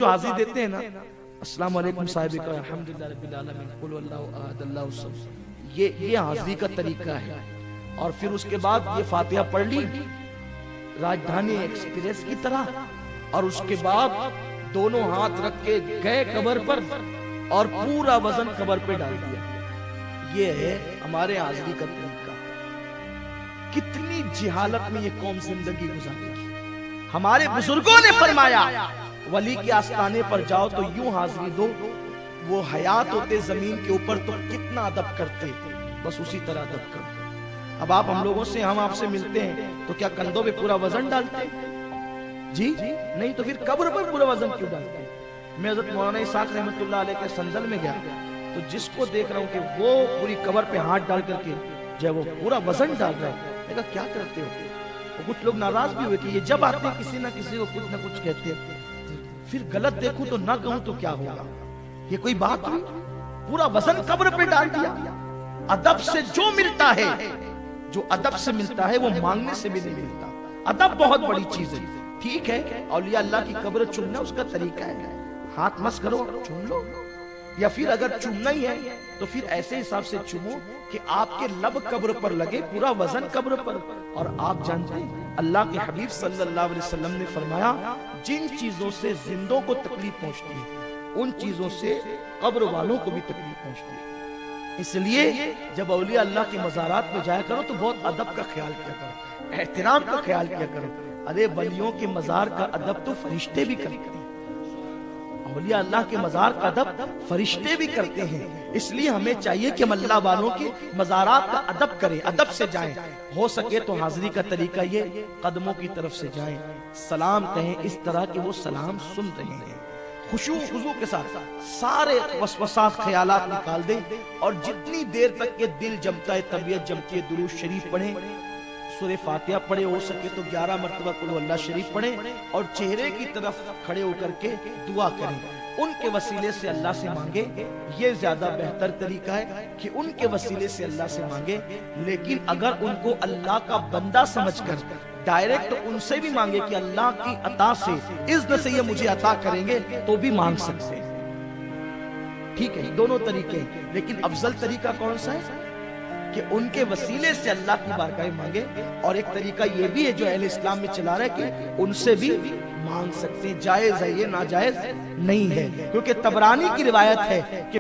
جو حاضری دیتے ہیں نا، السلام علیکم صاحب کا الحمدللہ رب العالمین قل اللہ احد اللہ الصمد، یہ حاضری کا طریقہ ہے۔ اور پھر اس کے بعد یہ فاتحہ پڑھ لی راجدھانی ایکسپریس کی طرح، اور اس کے بعد دونوں ہاتھ رکھ کے گئے قبر پر اور پورا وزن قبر پہ ڈال دیا۔ یہ ہے ہمارے حاضری کا طریقہ۔ کتنی جہالت میں یہ قوم زندگی گزارتی ہے۔ ہمارے بزرگوں نے فرمایا ولی کے آستانے پر جاؤ تو یوں حاضری دو، وہ حیات ہوتے زمین کے اوپر تو کتنا ادب کرتے، بس اسی طرح ادب کرتے۔ اب آپ ہم لوگوں سے، ہم آپ سے ملتے ہیں تو کیا کندھوں پہ پورا وزن ڈالتے جی نہیں، تو پھر قبر پر پورا وزن کیوں ڈالتے؟ میں حضرت مولانا اسحاق رحمۃ اللہ علیہ کے سنزل میں گیا تو جس کو دیکھ رہا ہوں کہ وہ پوری قبر پہ ہاتھ ڈال کر کے جب وہ پورا وزن ڈال رہا ہے، میں کہا کیا کرتے ہو؟ کچھ لوگ ناراض بھی ہوئے کہ یہ جب آتے ہیں کسی نہ کسی کو کچھ نہ کچھ کہتے ہیں، پھر غلط دیکھوں تو نہ کہوں تو کیا ہوگا؟ یہ کوئی بات ہوئی؟ پورا وزن قبر پہ ڈال دیا۔ ادب سے جو ملتا ہے، جو ادب سے ملتا ہے وہ مانگنے سے بھی نہیں ملتا۔ ادب بہت بڑی چیز ہے۔ ٹھیک ہے اولیاء اللہ کی قبر چومنا اس کا طریقہ ہے، ہاتھ مس کرو چوم لو، یا پھر اگر چومنا ہی ہے تو پھر ایسے حساب سے چومو کہ آپ کے لب قبر پر لگے، پورا وزن قبر پر۔ اور آپ جانتے ہیں اللہ کے حبیب صلی اللہ علیہ وسلم نے فرمایا جن چیزوں سے زندوں کو تکلیف پہنچتی ہے ان چیزوں سے قبر والوں کو بھی تکلیف پہنچتی ہے۔ اس لیے جب اولیاء اللہ کے مزارات میں جایا کرو تو بہت ادب کا خیال کیا کرو، احترام کا خیال کیا کرو۔ ارے ولیوں کے مزار کا ادب تو فرشتے بھی کرتے ہیں، اولیاء اللہ کے مزار کا ادب فرشتے بھی کرتے ہیں۔ اس لیے ہمیں چاہیے کہ ہم اللہ والوں کے مزارات کا ادب کریں، ادب سے جائیں۔ ہو سکے تو حاضری کا طریقہ یہ قدموں کی طرف سے جائیں، سلام کہیں اس طرح کہ وہ سلام سن رہے ہیں، خشوع خضوع کے ساتھ سارے وسوسات خیالات نکال دیں، اور جتنی دیر تک کہ دل جمتا ہے، طبیعت جمتی ہے، درود شریف پڑھیں، سورہ فاتحہ پڑھے، ہو سکے تو 11 مرتبہ قل اللہ شریف پڑھیں، اور چہرے کی طرف کھڑے ہو کر کے دعا کریں، ان کے وسیلے سے اللہ سے مانگے۔ یہ زیادہ بہتر طریقہ ہے کہ ان کے وسیلے سے اللہ سے مانگے، لیکن اگر ان کو اللہ کا بندہ سمجھ کر ڈائریکٹ ان سے بھی مانگے کہ اللہ کی عطا سے اذن سے یہ مجھے عطا کریں گے تو بھی مانگ سکتے ہیں۔ ٹھیک ہے دونوں طریقے ہیں، لیکن افضل طریقہ کون سا ہے کہ ان کے وسیلے سے اللہ کی بارگاہ میں مانگے۔ اور ایک طریقہ یہ بھی ہے جو اہل اسلام میں چلا رہا ہے کہ ان سے بھی مانگ سکتے ہیں، جائز ہے، یہ ناجائز نہیں ہے، کیونکہ طبرانی کی روایت ہے کہ